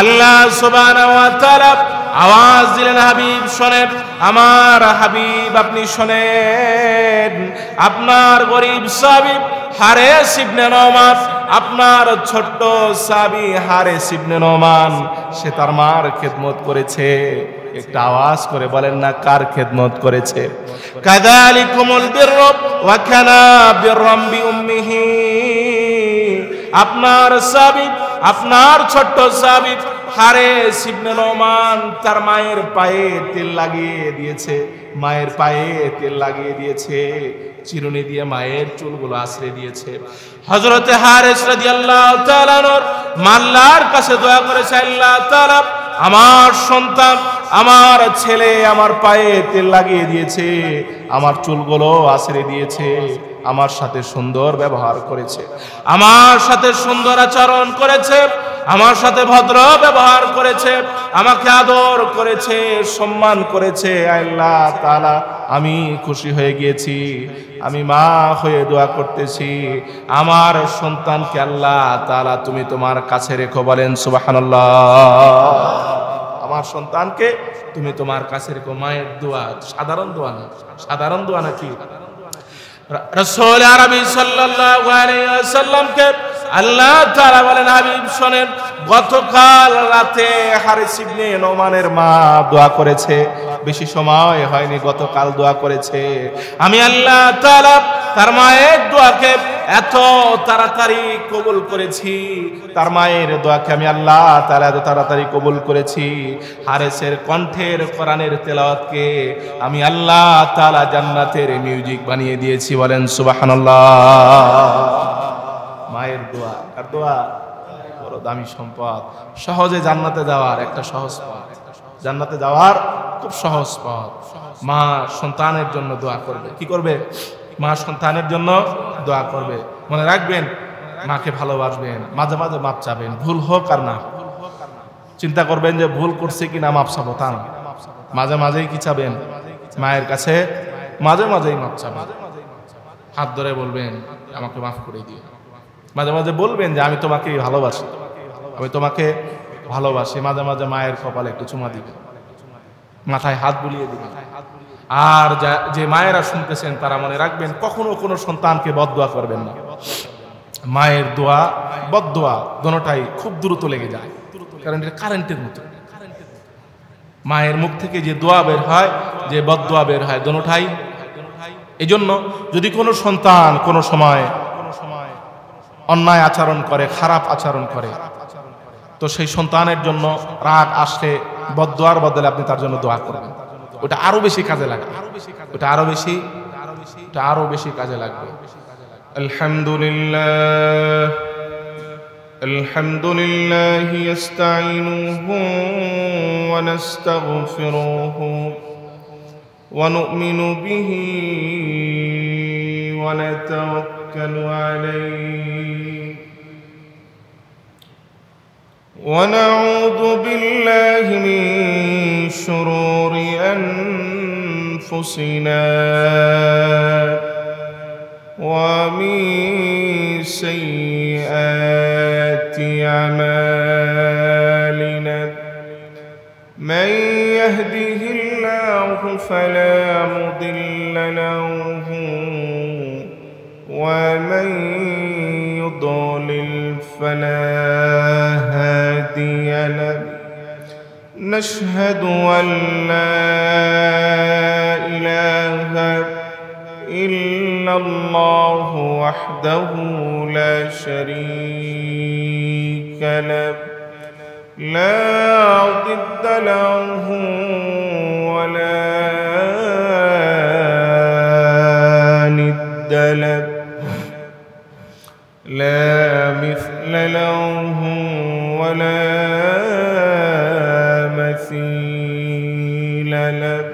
আল্লাহ সুবহানাহু ওয়া তাআলা আওয়াজ দিলেন, হাবিব শোনেন, আমার হাবিব আপনি শোনেন, আপনার গরীব সাহাবী হারেস ইবনে নোমান, আপনার ছোট্ট সাহাবী হারেস ইবনে নোমান, সে তার মার খেদমত করেছে। একটা আওয়াজ করে বলেন না, কার খেদমত করেছে? কাযালিকুমুল বিররু ওয়া কানা বিররাম বিউম্মিহি। আপনার সাহাবী, আপনার ছোট্ট সাহাবী হারেস ইবনে নোমান তার মায়ের পায়ে তেল লাগিয়ে দিয়েছে, মায়ের পায়ে তেল লাগিয়ে দিয়েছে, চিরুনি দিয়ে মায়ের চুলগুলো আশ্রয় দিয়েছে। হযরতে হারেস রাদিয়াল্লাহু তাআলা আল্লাহর কাছে দোয়া করেছে, আল্লাহ তাআলা আমার সন্তান, আমার ছেলে আমার পায়ে তেল লাগিয়ে দিয়েছে, আমার চুলগুলো আশ্রয় দিয়েছে, আমার সাথে সুন্দর ব্যবহার করেছে, আমার সাথে সুন্দর আচরণ করেছে, আমার সাথে ভদ্র ব্যবহার করেছে, আমাকে আদর করেছে, সম্মান করেছে। আল্লাহ তাআলা আমি খুশি হয়ে গিয়েছি, আমি মা হয়ে দোয়া করতেছি, আমার সন্তানকে আল্লাহ তাআলা তুমি তোমার কাছে রেখো। বলেন সুবহানাল্লাহ। আমার সন্তানকে তুমি তোমার কাছে রেখো। মায়ের দোয়া সাধারণ দোয়া না, সাধারণ দোয়া নাকি? রাসূল আরবি সাল্লাল্লাহু আলাইহি ওয়াসাল্লামকে আল্লাহ তাআলা বলেন, হাবিব শোনেন, গতকাল রাতে হারিস ইবনে নোমানের মা দোয়া করেছে, বেশি সময় হয়নি, গতকাল দোয়া করেছে। আমি আল্লাহ তাআলা তার মায়ের দোয়াকে এত তাড়াতাড়ি কবুল করেছি, তার মায়ের দোয়াকে আমি আল্লাহ তাআলা এত তাড়াতাড়ি কবুল করেছি। হারেসের কণ্ঠের কোরআনের তেলাওয়াতকে আমি আল্লাহ তাআলা জান্নাতের মিউজিক বানিয়ে দিয়েছি। বলেন সুবহানাল্লাহ। মায়ের দোয়া, আর দোয়া বড় দামি সম্পদ। সহজে জান্নাতে যাওয়ার একটা সহজ পথ, জান্নাতে যাওয়ার খুব সহজ পথ। মা সন্তানের জন্য দোয়া করবে। কি করবে? মা সন্তানের জন্য দোয়া করবে। মনে রাখবেন, মাকে ভালোবাসবেন, মাঝে মাঝে মাপ চাবেন, ভুল হোক আর না। চিন্তা করবেন যে ভুল করছে কিনা মাপ চাবো, তা না। মাঝে মাঝেই কি চাবেন? মায়ের কাছে মাঝে মাঝেই মাপ চাবেন। হাত ধরে বলবেন, আমাকে মাফ করে দিও। মাঝে মাঝে বলবেন যে আমি তোমাকে ভালোবাসি, আমি তোমাকে ভালোবাসি। মাঝে মাঝে মায়ের কপালে একটু চুমা দিবেন, মাথায় হাত বুলিয়ে দিবেন। আর যে মায়েরা শুনতেছেন তারা মনে রাখবেন, কখনো কোনো সন্তানকে বদদোয়া করবেন না। মায়ের দোয়া বদদোয়া দোনোটাই খুব দ্রুত লেগে যায়, কারণ এটা কারেন্টের মতো। মায়ের মুখ থেকে যে দোয়া বের হয়, যে বদদোয়া বের হয়, দোনোটাই। এই জন্য যদি কোনো সন্তান কোনো সময় অন্যায় আচরণ করে, খারাপ আচরণ করে, তো সেই সন্তানের জন্য রাগ আসলে বদদোয়ার বদলে আপনি তার জন্য দোয়া করবেন। ওটা আরো বেশি কাজে লাগবে, ওটা আরো বেশি কাজে লাগবে। আলহামদুলিল্লাহ আলহামদুলিল্লাহ ইস্তাঈনুহু ওয়া নাস্তাগফিরুহু ওয়া নু'মিনু বিহি ওয়া নাতাওয়াক্কালু আলাইহি ওয়া নাউযু বিল্লাহি মিন শুরুরি আনফুসিনা ওয়া মিন সাইয়্যাতি আমালিনা মান ইয়াহদিহিল্লাহু ফালা মুদিল্লা লাহু ওয়া মান يضلل فلا هادي له نشهد أن لا إله إلا الله وحده لا شريك له لا ضد له ولا ند له لا مثل له ولا مثيل له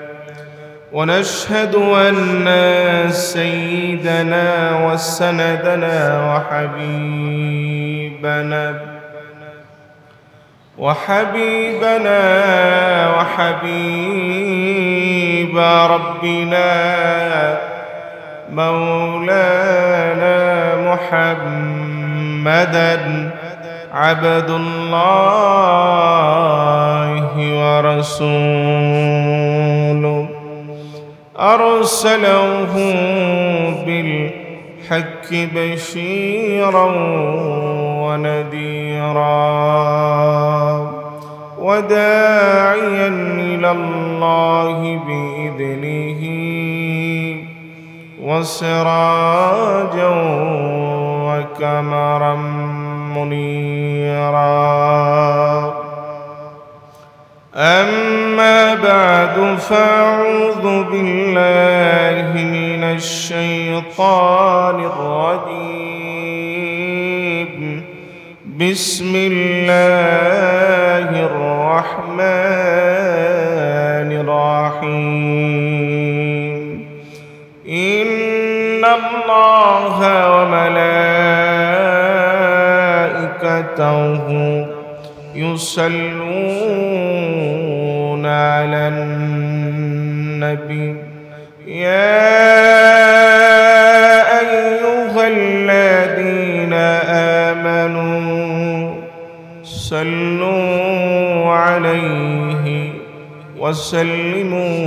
ونشهد أن سيدنا وسندنا وحبيب ربنا مولانا محمدا عبد الله رسول أرسله بالحق بشيرا ونذيرا وداعيا إلى الله بإذنه وسراجا وقمرا منيرا أما بعد فأعوذ بالله من الشيطان الرجيم بسم الله الرحمن الرحيم إن الله وملائكته يصلون على النبي يا أيها الذين آمنوا صلوا عليه وسلموا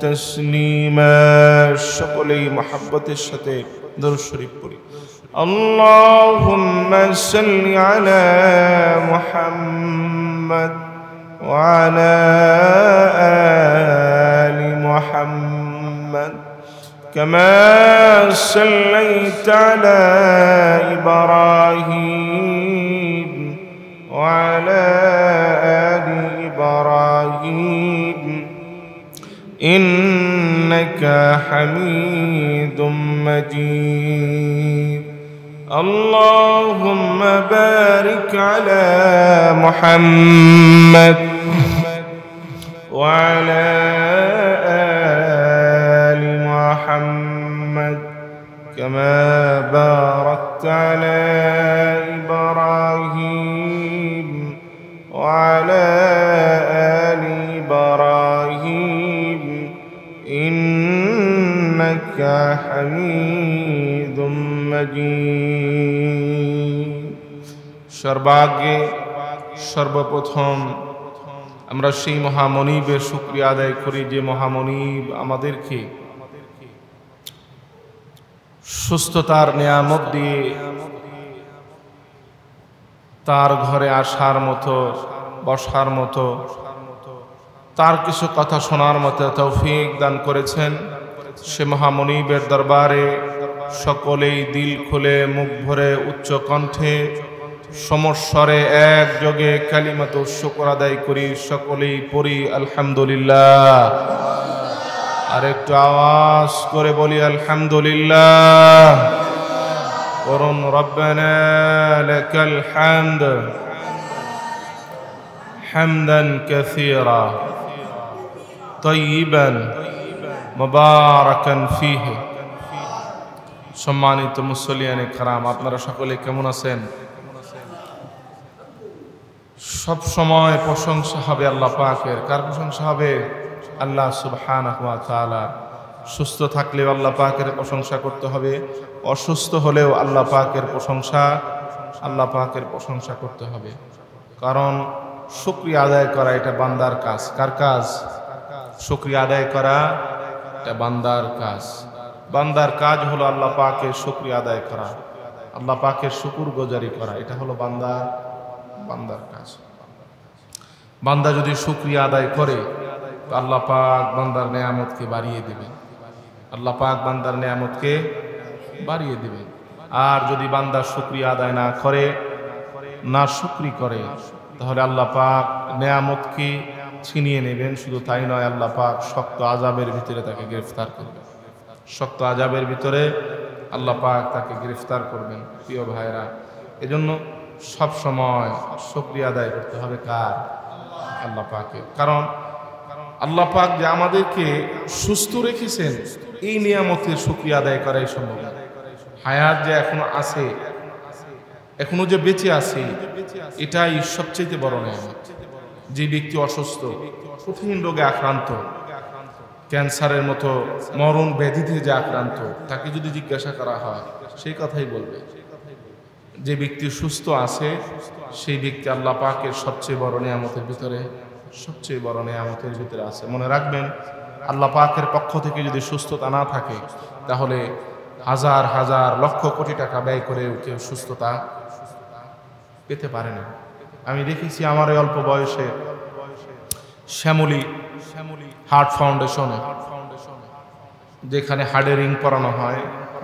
تسليما সকলেই محبতের সাথে দরুদ শরীফ পড়ি اللهم صل على محمد وعلى آل محمد كما صليت على إبراهيم وعلى آل إبراهيم إنك حميد مجيد اللهم بارك على محمد وعلى آل محمد كما باركت على إبراهيم وعلى آل إبراهيم إنك حميد مجيد সর্বাগ্রে সর্বপ্রথম আমরা সেই মহামনিবের শুকরিয়া আদায় করি যে মহামনিব আমাদেরকে সুস্থতার নিয়ামত দিয়ে তার ঘরে আসার মতো বসার মতো তার কিছু কথা শোনার মতো তৌফিক দান করেছেন সে মহামনিবের দরবারে সকলেই দিল খুলে মুখ ভরে উচ্চ কণ্ঠে সমস্বরে একযোগে কালিমাতুশ শুকর আদায় করি সকলেই পড়ি আলহামদুলিল্লাহ আর একটু আওয়াজ করে বলি আলহামদুলিল্লাহ করুন রব্বানা লাকাল হামদ হামদান কাসীরা তাইয়িবান মুবারাকান ফীহি সম্মানিত মুসল্লিয়ানে কিরাম আপনারা সকলে কেমন আছেন সব সময় প্রশংসা হবে আল্লাহ পাকের কার প্রশংসা হবে আল্লাহ সুবহানাহু ওয়া তাআলা সুস্থ থাকলেও আল্লাহ পাকের প্রশংসা করতে হবে অসুস্থ হলেও আল্লাহ পাকের প্রশংসা করতে হবে কারণ শুকরিয়া আদায় করা এটা বান্দার কাজ কার কাজ শুকরিয়া আদায় করা এটা বান্দার কাজ বান্দার কাজ হলো আল্লাহ পাকের শুকরিয়া আদায় করা আল্লাহ পাকের শুকরগুজারি করা এটা হলো বান্দার কাজ বান্দা যদি শুকরিয়া আদায় করে তো আল্লাহ পাক বান্দার নেয়ামতকে বাড়িয়ে দিবেন আল্লাহ পাক বান্দার নেয়ামতকে বাড়িয়ে দিবেন আর যদি বান্দা শুকরিয়া আদায় না করে না শুকরি করে তাহলে আল্লাহ পাক নেয়ামতকে ছিনিয়ে নেবেন শুধু তাই নয় আল্লাহ পাক শক্ত আযাবের ভিতরে তাকে গ্রেফতার করবেন শক্ত আযাবের ভিতরে আল্লাহ পাক তাকে গ্রেফতার করবেন প্রিয় ভাইরা এজন্য সব সময় শুকরিয়া আদায় করতে হবে কার আল্লাহ পাকের কারণ আল্লাহ পাক যে আমাদেরকে সুস্থ রেখেছেন এই নিয়ামতের শুকরিয়া আদায় করাই সম্ভব না হায়াত যে এখনো আছে এখনো যে বেঁচে আছে এটাই সবচেয়ে বড় নিয়ামত যে ব্যক্তি অসুস্থ কঠিন রোগে আক্রান্ত ক্যান্সারের মতো মরণ ব্যাধিতে যে আক্রান্ত তাকে যদি জিজ্ঞাসা করা হয় সেই কথাই বলবে যে ব্যক্তি সুস্থ আছে সেই ব্যক্তি আল্লাহ পাকের সবচেয়ে বড় নিয়ামতের ভিতরে সবচেয়ে বড় নেয়ামতের ভিতরে আছে। মনে রাখবেন, আল্লাহ পাকের পক্ষ থেকে যদি সুস্থতা না থাকে তাহলে হাজার হাজার লক্ষ কোটি টাকা ব্যয় করেও কেউ সুস্থতা পেতে পারে না। আমি দেখেছি আমার এই অল্প বয়সে শ্যামলী হার্ট ফাউন্ডেশনে, যেখানে হাড়ের রিং পরানো হয়,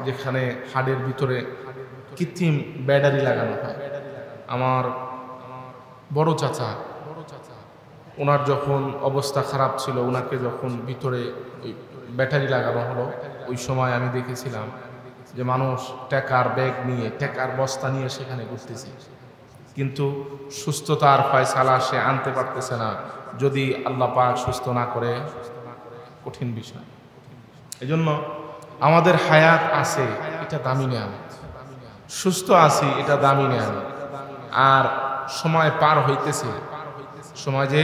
যেখানে হাড়ের ভিতরে কৃত্রিম ব্যাটারি লাগানো হয়, আমার বড় চাচা, ওনার যখন অবস্থা খারাপ ছিল, ওনাকে যখন ভিতরে ওই ব্যাটারি লাগানো হলো, ওই সময় আমি দেখেছিলাম যে মানুষ টাকার ব্যাগ নিয়ে, টাকার বস্তা নিয়ে সেখানে ঘুরতেছে, কিন্তু সুস্থতার ফয়সালা সে আনতে পারতেছে না যদি আল্লাহ পাক সুস্থ না করে। কঠিন বিষয়। এজন্য আমাদের হায়াত আছে, এটা দামি নেয়ামত। সুস্থ আছি, এটা দামি নেয়ামত। আর সময় পার হইতেছে, সময় যে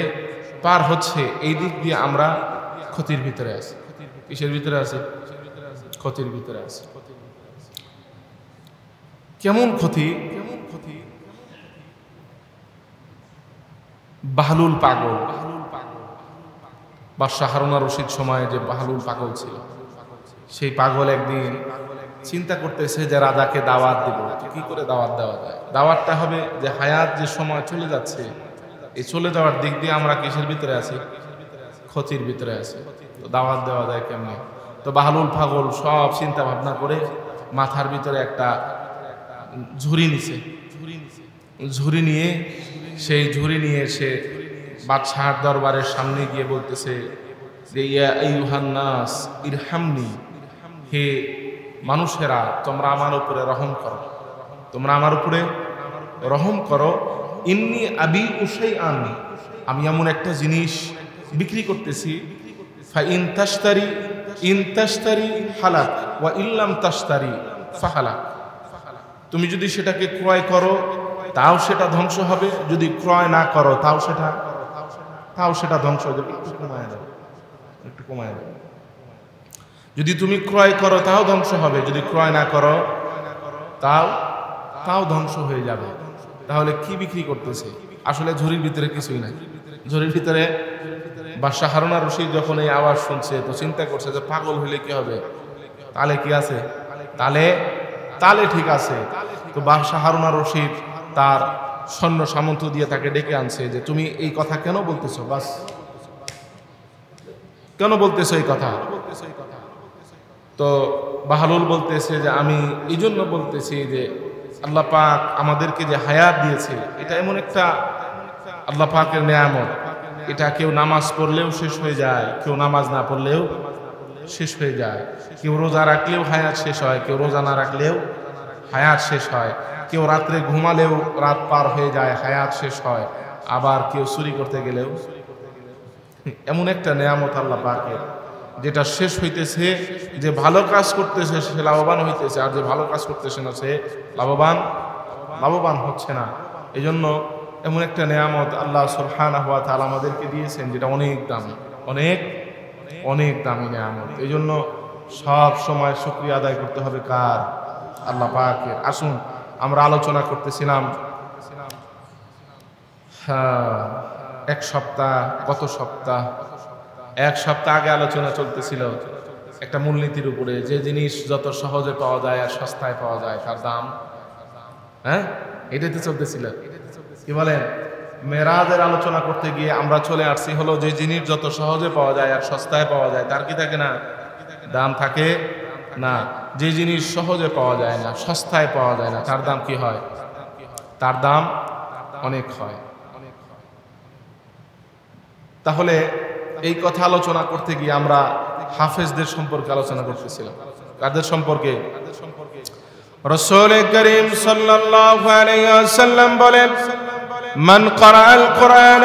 পার হচ্ছে, এই দিক দিয়ে আমরা ক্ষতির ভিতরে আছি। কিসের ভিতরে আছে? ক্ষতির ভিতরে আছে। কেমন ক্ষতি? বাহলুল পাগল, বাদশাহ হারুন আর রশিদ সময়ে যে বাহলুল পাগল ছিল, সেই পাগল একদিন চিন্তা করতেছে যে রাজাকে দাওয়াত দিব। কি করে দাওয়াত দেওয়া যায়? দাওয়াতটা হবে যে হায়াত যে সময় চলে যাচ্ছে, এই চলে যাওয়ার দিক দিয়ে আমরা কিসের ভিতরে আছি? ক্ষতির ভিতরে আছি। তো দাওয়াত দেওয়া যায় কেমনে? তো বাহলুল পাগল সব চিন্তা ভাবনা করে মাথার ভিতরে একটা ঝুড়ি নিছে। ঝুড়ি নিয়ে সে বাদশাহর দরবারের সামনে গিয়ে বলতেছে যে ইয়া আইয়ুহান নাস ইরহামনি, হে মানুষেরা তোমরা আমার উপরে রহম করো, তোমরা আমার উপরে রহম করো। ইন্নি আবি উসাই আনি, আমি এমন একটা জিনিস বিক্রি করতেছি, ফা ইন তাশতারি হালাক ওয়া ইল্লাম তাশতারি ফাহালাক। তুমি যদি সেটাকে ক্রয় করো তাও সেটা ধ্বংস হবে, যদি ক্রয় না করো তাও সেটা ধ্বংস হয়ে যাবে। একটু কমায় দেবে। যদি তুমি ক্রয় করো তাও ধ্বংস হবে, যদি ক্রয় না করো তাও ধ্বংস হয়ে যাবে। তাহলে কি বিক্রি করতেছে? আসলে ঝুড়ির ভিতরে কিছুই নাই। ঝুড়ির ভিতরে বাদশাহ হারুন আর রশিদ যখন এই আওয়াজ শুনছে তো চিন্তা করছে যে পাগল হইলে কি হবে, তালে কি আছে, তালে ঠিক আছে। তো বাদশাহ হারুন আর রশিদ তার সৈন্য সামন্ত দিয়ে তাকে ডেকে আনছে যে তুমি এই কথা কেন বলতেছো, বাস কেন বলতেছো এই কথা? তো বাহলুল বলতেছে যে আমি এই জন্য বলতেছি যে আল্লাহ পাক আমাদেরকে যে হায়াত দিয়েছে, এটা এমন একটা আল্লাহ পাকের নেয়ামত। এটা কেউ নামাজ পড়লেও শেষ হয়ে যায়, কেউ নামাজ না পড়লেও শেষ হয়ে যায়। কেউ রোজা রাখলেও হায়াত শেষ হয়, কেউ রোজা না রাখলেও হায়াত শেষ হয়। কেউ রাত্রে ঘুমালেও রাত পার হয়ে যায়, হায়াত শেষ হয়। আবার কেউ চুরি করতে গেলেও, এমন একটা নেয়ামত আল্লাহ পাকের, যেটা শেষ হইতেছে। যে ভালো কাজ করতেছে সে লাভবান হইতেছে, আর যে ভালো কাজ করতেছে না সে লাভবান হচ্ছে না। এই জন্য এমন একটা নেয়ামত আল্লাহ সুবহানাহু ওয়া তাআলা আমাদেরকে দিয়েছেন, যেটা অনেক দামি, অনেক দামি নেয়ামত। এই জন্য সব সময় শুকরিয়া আদায় করতে হবে কার? আল্লাহ পাকের। আসুন আমরা আলোচনা করতেছিলাম এক সপ্তাহ আগে আলোচনা চলতেছিল একটা মূলনীতির উপরে, যে জিনিস যত সহজে পাওয়া যায় আর সস্তায় পাওয়া যায় তার দাম, এটাতে চলতেছিল। কি বলেন? মেরাজের আলোচনা করতে গিয়ে আমরা চলে আসছি হলো যে জিনিস যত সহজে পাওয়া যায় আর সস্তায় পাওয়া যায় তার কি থাকে না? দাম থাকে না। যে জিনিস সহজে পাওয়া যায় না, সস্তায় পাওয়া যায় না, তার দাম কি হয়? তার দাম অনেক হয়। তাহলে এই কথা আলোচনা করতে গিয়ে আমরা হাফেজদের সম্পর্কে আলোচনা করতেছিলাম। কাদের সম্পর্কে? রাসূল করিম সাল্লাল্লাহু আলাইহি ওয়াসাল্লাম বলেন, মান ক্বারাআল কুরআন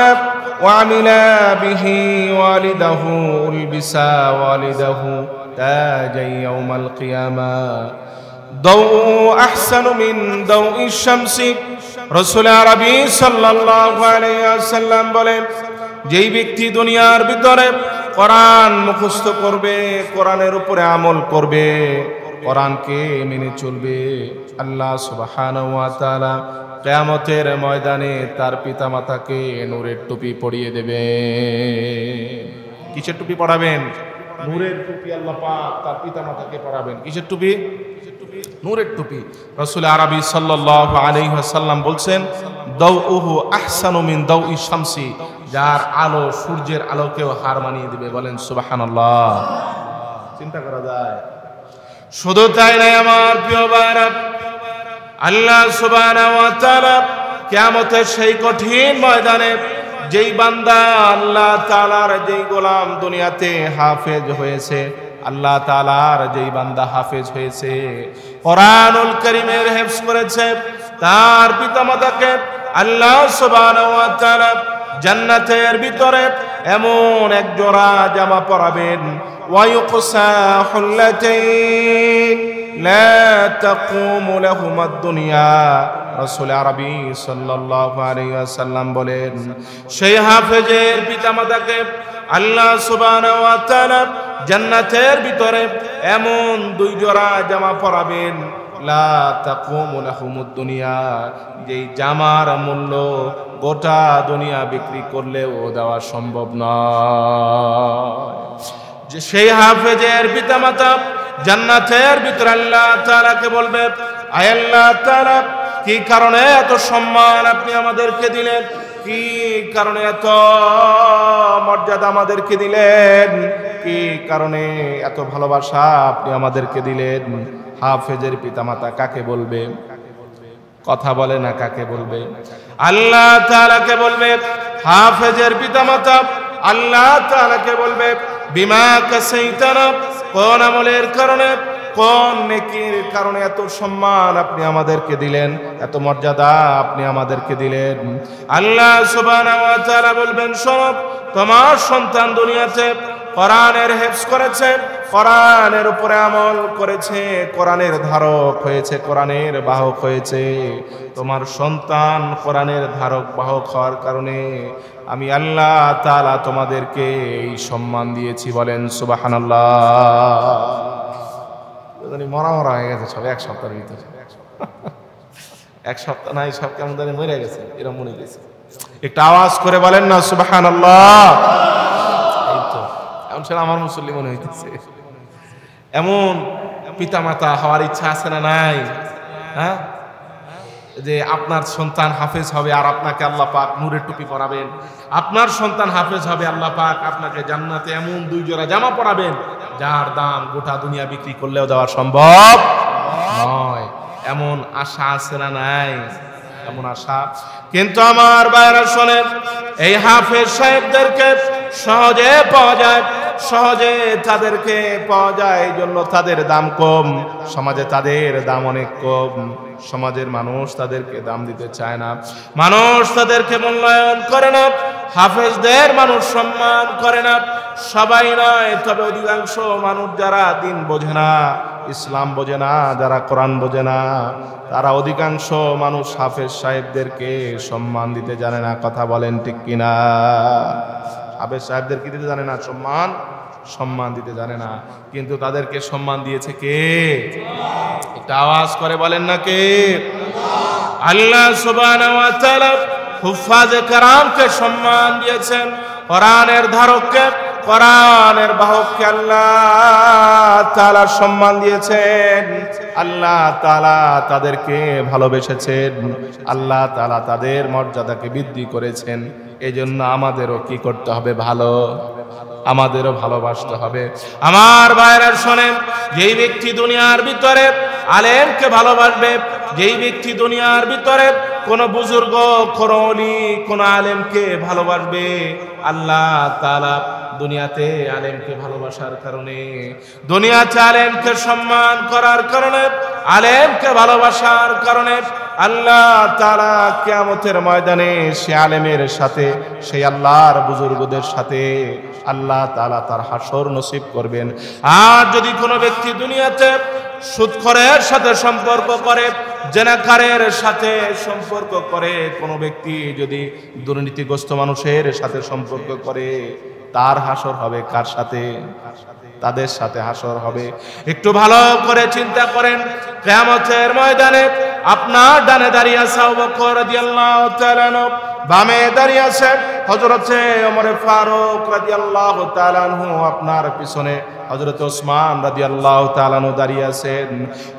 ওয়া আমিলা বিহি ওয়ালিদাহু উলবিসা ওয়ালিদাহু তাজাই ইয়াউমাল কিয়ামা দাউ আহসানু মিন দাউইশ শামসি। রাসূল আরবি সাল্লাল্লাহু আলাইহি ওয়াসাল্লাম বলেন, যেই ব্যক্তি দুনিয়ার ভিতরে কোরআন মুখস্থ করবে, কোরআনের উপরে আমল করবে, কোরআনকে মেনে চলবে, আল্লাহ সুবহানাহু ওয়া তাআলা কিয়ামতের ময়দানে তার পিতামাতাকে নূরের টুপি পরিয়ে দেবে। কিসের টুপি পরাবেন? নূরের টুপি আল্লাহ পাক তার পিতামাতাকে পরাবেন। কিসের টুপি? নূরের টুপি। রাসূল আরবি সাল্লাল্লাহু আলাইহি ওয়াসাল্লাম বলছেন, দাউহু আহসানু মিন দাউই শামসি, যার আলো সূর্যের আলোকেও হার মানিয়ে দিবে। বলেন সুবহানাল্লাহ। চিন্তা করা যায়। শুধু তাই নয় আমার প্রিয় ভাইরা, আল্লাহ সুবহানাহু ওয়া তাআলা কিয়ামতের সেই কঠিন ময়দানে যেই বান্দা আল্লাহ তাআলার যেই গোলাম দুনিয়াতে হাফেজ হয়েছে, আল্লাহ তাআলার যেই বান্দা হাফেজ হয়েছে, কোরআনুল কারীমের হিফজ করেছে, তার পিতামাতাকে আল্লাহ সুবহানাহু ওয়া তাআলা জান্নাতের ভিতরে এমন এক জোড়া জামা পরাবেন, ওয়া ইউকসা হুল্লাতাইন লা তাকুমু লাহুমুদ দুনিয়া। রাসূল আরবি সাল্লাল্লাহু আলাইহি ওয়াসাল্লাম বলেন, সেই হাফেজের পিতামাতাকে আল্লাহ সুবহানাহু ওয়া তাআলা জান্নাতের ভিতরে এমন দুই জোড়া জামা পরাবেন, লা তাকুমু লাহুমুদ দুনিয়া, যেই জামার মূল্য গোটা দুনিয়া বিক্রি করলেও দেওয়া সম্ভব নয়। যে সেই হাফেজের পিতামাতা জান্নাতের ভিতরে আল্লাহ তাআলাকে বলবে, আয় আল্লাহ তাআলা, কি কারণে এত সম্মান আপনি আমাদেরকে দিলেন? কি কারণে এত মর্যাদা আমাদেরকে দিলেন? কি কারণে এত ভালোবাসা আপনি আমাদেরকে দিলেন? হাফেজের পিতামাতা কাকে বলবে? কথা বলে না, কাকে বলবে? আল্লাহ তাআলাকে বলবে। হাফেজের পিতামাতা আল্লাহ তাআলাকে বলবে, বিমা কাসাইতানা, কোন আমলের কারণে, কোন নেকির কারণে এত সম্মান আপনি আমাদেরকে দিলেন, এত মর্যাদা আপনি আমাদেরকে দিলেন? আল্লাহ সুবহানাহু ওয়া তাআলা বলবেন, শোনো, তোমার সন্তান দুনিয়াতে কোরআনের হিফজ করেছে, কোরআনের উপরে আমল করেছে, কোরআনের ধারক হয়েছে, কোরআনের বাহক হয়েছে। তোমার সন্তান কোরআনের ধারক বাহক হওয়ার কারণে আমি আল্লাহ তাআলা তোমাদেরকে এই সম্মান দিয়েছি। বলেন সুবহানাল্লাহ। মরা মরা হয়ে গেছে সব এক সপ্তাহের ভিতরে। এক সপ্তাহ নাই, সব কেমন জানি মরে গেছে, এরকম মনে গেছে। একটা আওয়াজ করে বলেন না সুবহানাল্লাহ। এই তো এমন ছিল আমার মুসল্লি মনে হইতেছে। এমন পিতামাতা হওয়ার ইচ্ছা আছে না নাই? হ্যাঁ, যে আপনার সন্তান হাফেজ হবে আর আপনাকে আল্লাহ পাক নূরের টুপি পরাবেন। আপনার সন্তান হাফেজ হবে, আল্লাহ পাক আপনাকে জান্নাতে এমন দুই জোড়া জামা পরাবেন যার দাম গোটা দুনিয়া বিক্রি করলেও দেওয়া সম্ভব নয়। এমন আশা আছে না নাই? এমন আশা। কিন্তু আমার ভাইরা শোনেন, এই হাফেজ সাহেবদেরকে সহজে পাওয়া যায়, সহজে তাদেরকে পাওয়া যায়, এই জন্য তাদের দাম কম। সমাজে তাদের দাম অনেক কম। সমাজের মানুষ তাদেরকে দাম দিতে চায় না, মানুষ তাদেরকে মূল্যায়ন করে না, হাফেজদের মানুষ সম্মান করে না। সবাই নয়, তবে অধিকাংশ মানুষ যারা দিন বোঝে না, ইসলাম বোঝে না, যারা কোরআন বোঝে না, তারা অধিকাংশ মানুষ হাফেজ সাহেবদেরকে সম্মান দিতে জানে না। কথা বলেন ঠিক কিনা? হাফেজ সাহেবদের কি দিতে জানে না? সম্মান দিতে জানে না। কিন্তু তাদেরকে সম্মান দিয়েছে কে? একটা আওয়াজ করে বলেন না কে? আল্লাহ সুবহানাহু ওয়া তাআলা হুফাজে কেরামকে সম্মান দিয়েছেন, কোরআনের ধারককে, কোরআনের বাহককে আল্লাহ তাআলা সম্মান দিয়েছেন। আল্লাহ তাআলা তাদেরকে ভালোবেসেছেন, আল্লাহ তাআলা তাদের মর্যাদাকে বৃদ্ধি করেছেন। এজন্য আমাদেরও কি করতে হবে? আমাদেরও ভালোবাসতে হবে। আমার ভাইরা শোনেন, যেই ব্যক্তি দুনিয়ার ভিতরে আলেমকে ভালোবাসবে, যেই ব্যক্তি দুনিয়ার ভিতরে কোন বুজুর্গ, কোন ওলি, কোন আলেমকে ভালোবাসবে, আল্লাহ তাআলা দুনিয়াতে আলেমকে ভালোবাসার কারণে, দুনিয়াতে আলেমকে সম্মান করার কারণে, আলেমকে ভালোবাসার কারণে আল্লাহ তাআলা কিয়ামতের ময়দানে সে আলেমের সাথে, সেই আল্লাহর বুজুর্গদের সাথে আল্লাহ তাআলা তার হাসর নসিব করবেন। আর যদি কোনো ব্যক্তি দুনিয়াতে সুদখোরের সাথে সম্পর্ক করে, জেনাকারের সাথে সম্পর্ক করে, কোনো ব্যক্তি যদি দুর্নীতিগ্রস্ত মানুষের সাথে সম্পর্ক করে, তার হাসর হবে কার সাথে? তাদের সাথে হাসর হবে। একটু ভালো করে চিন্তা করেন, কিয়ামতের ময়দানে আপনার ডানে দাঁড়িয়ে আছে আবু বকর রাদিয়াল্লাহু তাআলা আনহু, বামে দাঁড়িয়ে আছে হযরতে ওমর ফারুক রাদিয়াল্লাহু তাআলা আনহু, আপনার পিছনে হযরত ওসমান রাদিয়াল্লাহু তাআলা আনহু দাঁড়িয়ে আছেন,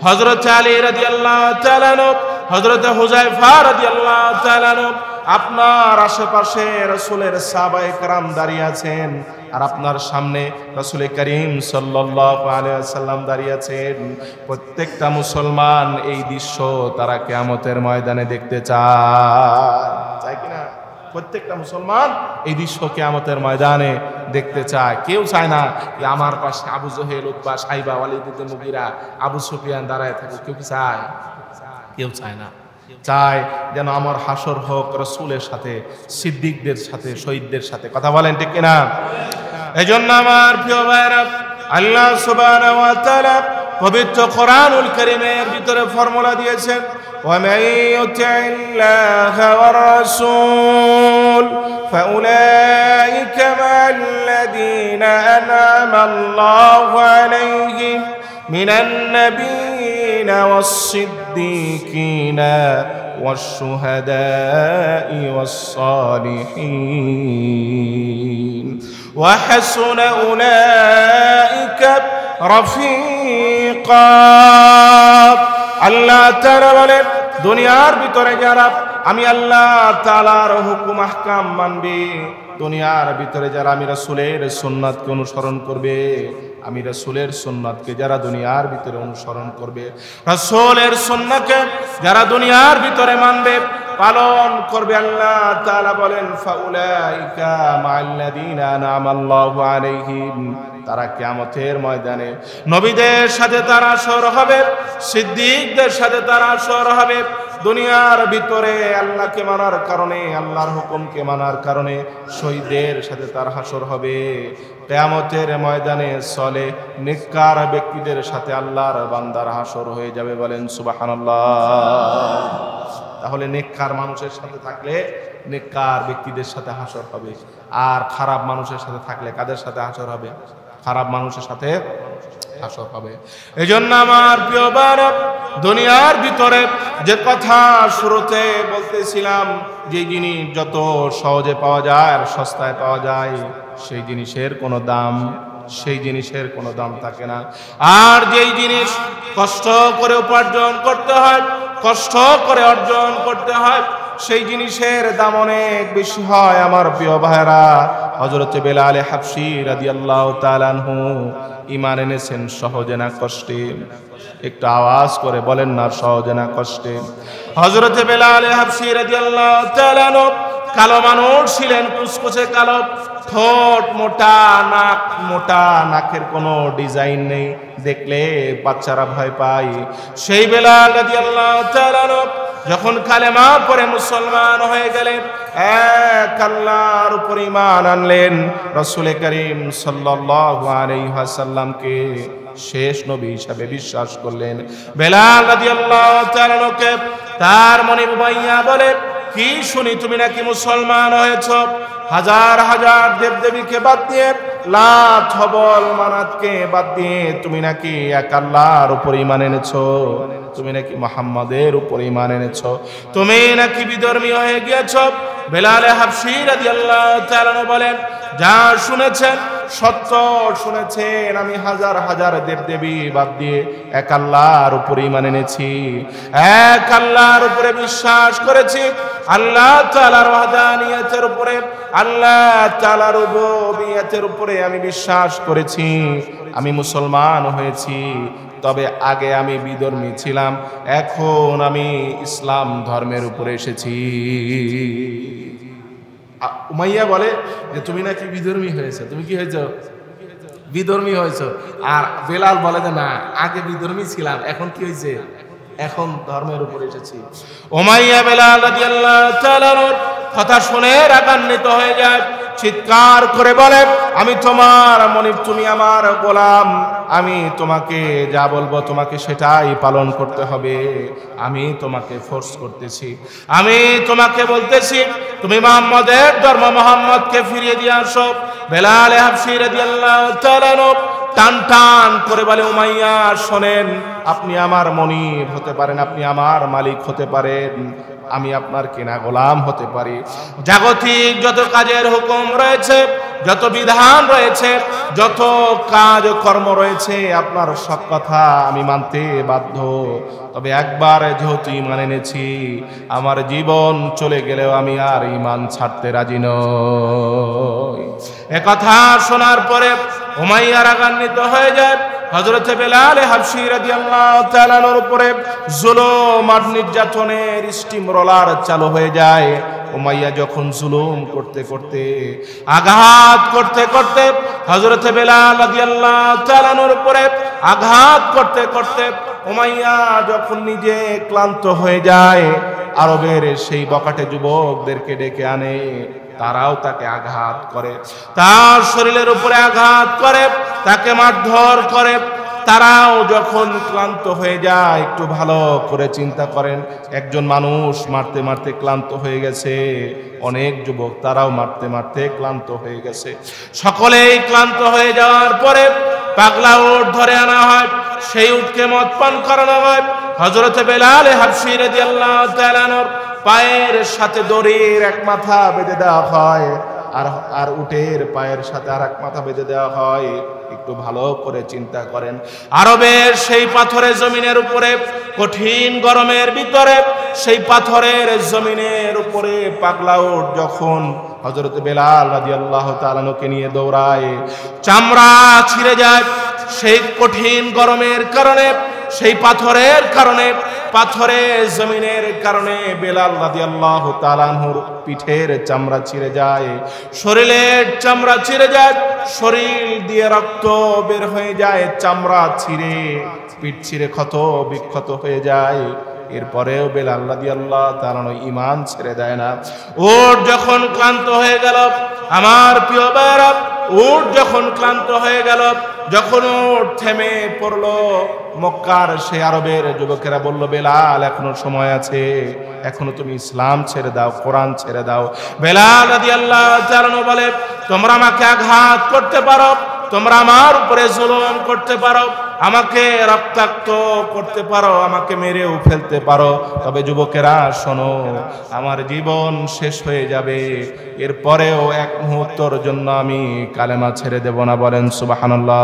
হযরত আলী রাদিয়াল্লাহু তাআলা আনহু, হযরত হুযায়ফা রাদিয়াল্লাহু তাআলা আনহু, আপনার আশেপাশে রাসূলের সাহাবায়ে কেরাম দাঁড়িয়ে আছেন, আর আপনার সামনে রাসূল করিম সাল্লাল্লাহু আলাইহি ওয়াসাল্লাম দাঁড়িয়ে আছেন। প্রত্যেকটা মুসলমান এই দৃশ্য তারা কিয়ামতের ময়দানে দেখতে চায় কিনা? প্রত্যেকটা মুসলমান এই দৃশ্য কিয়ামতের ময়দানে দেখতে চায়। কেউ চায় না যে আমার পাশে আবু জহেল, উতবা, সাইবা, ওয়ালিদ ইবনে মুগীরা, আবু সুফিয়ান দাঁড়ায় থাকে। কেউ কি চায়? কেউ চায় না। চায় যেন আমার হাসর হোক রাসূলের সাথে, সিদ্দিকদের সাথে, শহীদদের সাথে। কথা বলেন ঠিক কিনা? এজন্য আমার প্রিয় ভাইরা, আল্লাহ সুবহানাহু ওয়া তাআলা পবিত্র কোরআনুল কারীমের ভিতরে ফর্মুলা দিয়েছেন, وَمَن يُطِعِ اللَّهَ وَالرَّسُولَ فَأُولَٰئِكَ مَعَ الَّذِينَ أَنْعَمَ اللَّهُ عَلَيْهِم مِّنَ النَّبِيِّينَ وَالصِّدِّيقِينَ وَالشُّهَدَاءِ وَالصَّالِحِينَ وَحَسُنَ أُولَٰئِكَ رَفِيقًا। আল্লাহ তাআলা বলেন, দুনিয়ার ভিতরে যারা আমি আল্লাহ তাআলার হুকুম আহকাম মানবে, দুনিয়ার ভিতরে যারা আমি রাসূলের সুন্নাতকে অনুসরণ করবে, আমি রাসূলের সুন্নাতকে যারা দুনিয়ার ভিতরে অনুসরণ করবে, রাসূলের সুন্নাতকে যারা দুনিয়ার ভিতরে মানবে, পালন করবে, আল্লাহ তাআলা বলেন ফাউলাইকা মাআল্লাযীনা আনআমাল্লাহু আলাইহিম, তারা কিয়ামতের ময়দানে নবীদের সাথে তারা হাসর হবে, সিদ্দিকদের সাথে তারা হাসর হবে। দুনিয়ার ভিতরে আল্লাহকে মানার কারণে, আল্লাহর হুকুমকে মানার কারণে শহীদদের সাথে তার হাসর হবে। কিয়ামতের ময়দানে সলে নেককার ব্যক্তিদের সাথে আল্লাহর বান্দার হাসর হয়ে যাবে। বলেন সুবহানাল্লাহ। তাহলে নেককার মানুষের সাথে থাকলে নেককার ব্যক্তিদের সাথে হাসর হবে, আর খারাপ মানুষের সাথে থাকলে কাদের সাথে হাসর হবে? খারাপ মানুষের সাথে হাসর হবে। এজন্য আমার প্রিয় ভাইরা, দুনিয়ার ভিতরে যে কথা শুরুতে বলতেছিলাম, যে জিনিস যত সহজে পাওয়া যায় আর সস্তায় পাওয়া যায়, সেই জিনিসের কোনো দাম থাকে না। আর যেই জিনিস কষ্ট করে উপার্জন করতে হয়, কষ্ট করে অর্জন করতে হয়, সেই জিনিসের দাম অনেক বেশি হয়। আমার প্রিয় ভাইরা, হযরত বেলাল হাবশী রাদিয়াল্লাহু তাআলা আনহু ঈমান এনেছেন সহজে না কষ্টে? একটু আওয়াজ করে বলেন না, সহজে না কষ্টে? হযরত বেলাল হাবশী রাদিয়াল্লাহু তাআলা আনহু কালো মানুষ ছিলেন, কুচকুচে কালো, ঠোঁট মোটা, নাক মোটা, নাকের কোনো ডিজাইন নেই, দেখলে বাচ্চারা ভয় পায়। সেই বেলাল রাদিয়াল্লাহু তাআলা আনহু যখন কালেমা পড়ে মুসলমান হয়ে গেলেন, এক আল্লাহর উপর ঈমান আনলেন, রাসূল করিম সাল্লাল্লাহু আলাইহি ওয়াসাল্লামকে শেষ নবী হিসাবে বিশ্বাস করলেন। বেলাল রাদিয়াল্লাহু তাআলা আনহুকে তার মনিব ভাইয়া বলে, কি শুনি তুমি নাকি মুসলমান হয়েছ? হাজার হাজার দেবদেবীকে বাদ দিয়ে, লাত হবল মানাতকে বাদ দিয়ে তুমি নাকি এক আল্লাহর উপর ঈমান এনেছো, তুমি নাকি মুহাম্মাদের উপর ঈমান এনেছো, তুমি নাকি বিধর্মী হয়ে গিয়েছো। বেলাল হাবশী রাদিয়াল্লাহু তাআলা বলেন, যা শুনেছেন সত্য শুনেছেন, আমি হাজার হাজার দেবদেবী বাদ দিয়ে এক আল্লাহর উপর ঈমান এনেছি, এক আল্লাহর উপরে বিশ্বাস করেছি, আল্লাহ তাআলার ওয়াহদানিয়তের উপরে, আল্লাহ তাআলার রুবুবিয়তের উপরে আমি বিশ্বাস করেছি, আমি মুসলমান হয়েছি। তবে আগে আমি বিধর্মী ছিলাম, এখন আমি ইসলাম ধর্মের উপরে এসেছি। উমাইয়া বলে যে তুমি নাকি বিধর্মী হয়েছে, তুমি কি হয়েছো? বিধর্মী হয়েছো। আর বেলাল বলে যে না, আগে বিধর্মী ছিলাম, এখন কি হয়েছে? এখন ধর্মের উপরে এসেছি। উমাইয়া বেলাল রাদিয়াল্লাহু তাআলার কথা শুনে রাগান্বিত হয়ে যায়, চিৎকার করে বলে, আমি তোমার মনিব, তুমি আমার গোলাম, আমি তোমাকে যা বলবো তোমাকে সেটাই পালন করতে হবে, আমি তোমাকে ফোর্স করতেছি, আমি তোমাকে বলতেছি তুমি মুহাম্মাদের ধর্ম, মুহাম্মদকে ফিরিয়ে দিয়ে আসো। বেলাল হাবশী রাদিয়াল্লাহু তাআলা টান টান করে বলে, উমাইয়া শোনেন, আপনি আমার মনিব হতে পারেন, আপনি আমার মালিক হতে পারেন, আমি আপনার কেনা গোলাম হতে পারি। জাগতিক যত কাজের হুকুম রয়েছে, যত বিধান রয়েছে, যত কাজ কর্ম রয়েছে, আপনার সব কথা আমি মানতে বাধ্য। তবে একবার যেহেতু ঈমান এনেছি, আমার জীবন চলে গেলেও আমি আর ঈমান ছাড়তে রাজি নই। একথা শোনার পরে উমাইয়া রাগান্বিত হয়ে যায়। হযরত বেলাল হাবশী রাদিয়াল্লাহু তাআলার উপরে জুলুম আর নির্যাতনের স্টিম রোলার চালু হয়ে যায়। উমাইয়া যখন জুলুম করতে করতে, আঘাত করতে করতে, হযরত বেলাল রাদিয়াল্লাহু তাআলার উপরে আঘাত করতে করতে উমাইয়া যখন নিজে ক্লান্ত হয়ে যায়, আরবের সেই বকাটে যুবকদেরকে ডেকে আনে, তারাও তাকে আঘাত করে, তার শরীরের উপরে আঘাত করে, তাকে মারধর করে। তারাও যখন ক্লান্ত হয়ে যায়, একটু ভালো করে চিন্তা করেন, একজন মানুষ মারতে মারতে ক্লান্ত হয়ে গেছে, অনেক যুবক তারাও মারতে মারতে ক্লান্ত হয়ে গেছে। সকলেই ক্লান্ত হয়ে যাওয়ার পরে পাগলা উট ধরে আনা হয়, সেই উটকে মদ পান করানো হয়। হযরত বেলাল হাবশী রাদিয়াল্লাহু তাআলা পায়ের সাথে দড়ির এক মাথা বেঁধে দেওয়া হয়, আর উটের পায়ের সাথে আর এক মাথা বেঁধে দেওয়া হয়। একটু ভালো করে চিন্তা করেন, আরবের সেই পাথরের জমিনের উপরে, কঠিন গরমের ভিতরে সেই পাথরের জমিনের উপরে পাগলা উট যখন হযরত বেলাল রাদিয়াল্লাহু তাআলাকে নিয়ে দৌড়ায়, চামড়া ছিঁড়ে যায়। সেই কঠিন গরমের কারণে, সেই পাথরের কারণে, পাথরের জমিনের কারণে বেলাল রাদিয়াল্লাহু তাআলার পিঠের চামড়া ছিঁড়ে যায়, শরীরের চামড়া ছিঁড়ে যায়, শরীর দিয়ে রক্ত বের হয়ে যায়, চামড়া ছিঁড়ে পিঠ ছিঁড়ে ক্ষত বিক্ষত হয়ে যায়। এরপরেও বেলাল রাদিয়াল্লাহু তাআলা ঈমান ছেড়ে দেয় না। ওর যখন ক্লান্ত হয়ে গেল, আমার প্রিয় ভাইরা, উট যখন ক্লান্ত হয়ে গেল, যখন উট থেমে পড়লো, মক্কার সেই আরবের যুবকেরা বলল, বেলাল এখনো সময় আছে, এখনো তুমি ইসলাম ছেড়ে দাও, কোরআন ছেড়ে দাও। বেলাল রাদিয়াল্লাহু তাআলা বলে, তোমরা আমাকে আঘাত করতে পারো, তোমরা আমার উপরে জুলুম করতে পারো, আমাকে রক্তাক্ত করতে পারো, আমাকে মেরেও ফেলতে পারো, তবে যুবকেরা শোনো, আমার জীবন শেষ হয়ে যাবে, এরপরেও এক মুহূর্তের জন্য আমি কালেমা ছেড়ে দেব না। বলেন সুবহানাল্লাহ।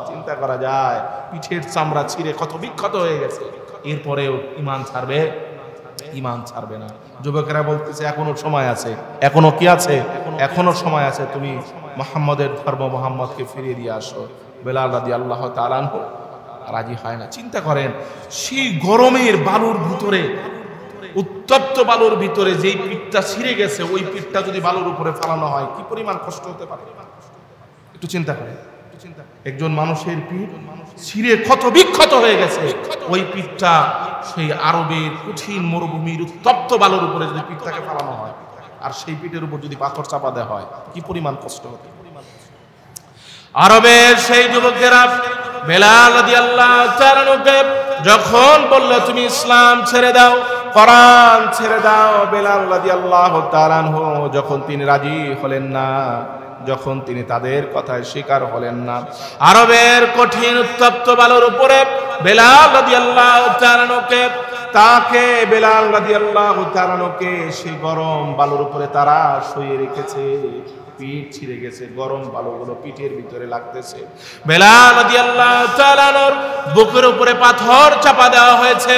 চিন্তা করা যায়, পিঠের চামড়া ছিঁড়ে কত বিক্ষত হয়ে গেছে, এরপরেও ঈমান ছাড়বে? ঈমান ছাড়বে না। যুবকেরা বলতেছে, এখনো সময় আছে, এখনো কি আছে, এখনো সময় আছে, তুমি মুহাম্মদের ধর্ম, মুহাম্মদকে ফিরিয়ে দিয়ে আসো। বেলাল রাদিয়াল্লাহু তাআলা রাজি হয় না। চিন্তা করেন, সেই গরমের বালুর ভিতরে, উত্তপ্ত বালুর ভিতরে যেই পিঠটা ছিঁড়ে গেছে, ওই পিঠটা যদি বালুর উপরে ফালানো হয়, কি পরিমাণ কষ্ট হতে পারে? একটু চিন্তা করেন। একজন মানুষের পিঠ ছিঁড়ে ক্ষত বিক্ষত হয়ে গেছে, ওই পিঠটা সেই আরবের কঠিন মরুভূমির উত্তপ্ত বালুর উপরে যদি পিঠটাকে ফালানো হয়, আর সেই পিঠের উপর যদি পাথর চাপা দেওয়া হয়, কি পরিমাণ কষ্ট হতে। আরবের সেই যুবকেরা বেলাল রাদিয়াল্লাহু তাআলাকে যখন বলল, তুমি ইসলাম ছেড়ে দাও, কোরআন ছেড়ে দাও, বেলাল রাদিয়াল্লাহু তাআলা যখন তিনি রাজি হলেন না, যখন তিনি তাদের কথায় স্বীকার হলেন না, আরবের কঠিন উত্তপ্ত বালুর উপরে বেলাল রাদিয়াল্লাহু তাআলাকে, তাকে বেলাল রাদিয়াল্লাহু তাআলাকে সেই গরম বালুর উপরে তারা শুয়ে রেখেছে, পিঠ ছিঁড়ে গেছে, গরম বালুগুলো পিঠের ভিতরে লাগতেছে। বেলাল রাদিয়াল্লাহু তাআলার বুকের উপরে পাথর চাপা দেওয়া হয়েছে।